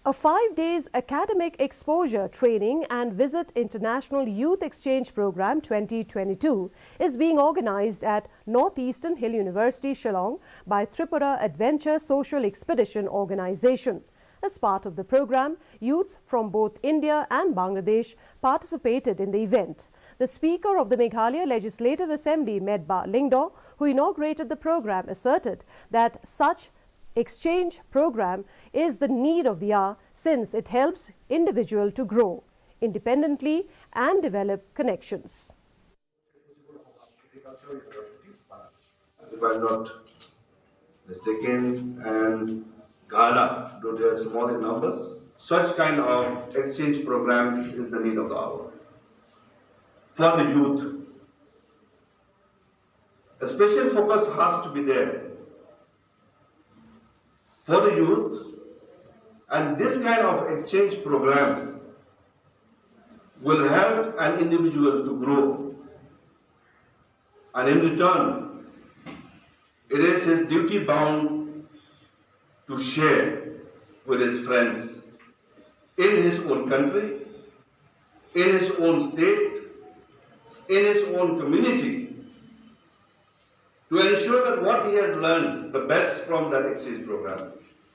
A 5 days academic exposure training and visit International Youth Exchange Program 2022 is being organized at Northeastern Hill University, Shillong by Tripura Adventure Social Expedition Organization. As part of the program, youths from both India and Bangladesh participated in the event. The Speaker of the Meghalaya Legislative Assembly, Medba Lyngdoh, who inaugurated the program, asserted that such exchange program is the need of the hour since it helps individual to grow independently and develop connections. If I'm not mistaken, and Ghana, though they are small in numbers, such kind of exchange programs is the need of the hour. For the youth, a special focus has to be there for the youth, and this kind of exchange programs will help an individual to grow, and in return it is his duty bound to share with his friends in his own country, in his own state, in his own community, to ensure that what he has learned, the best from that exchange program,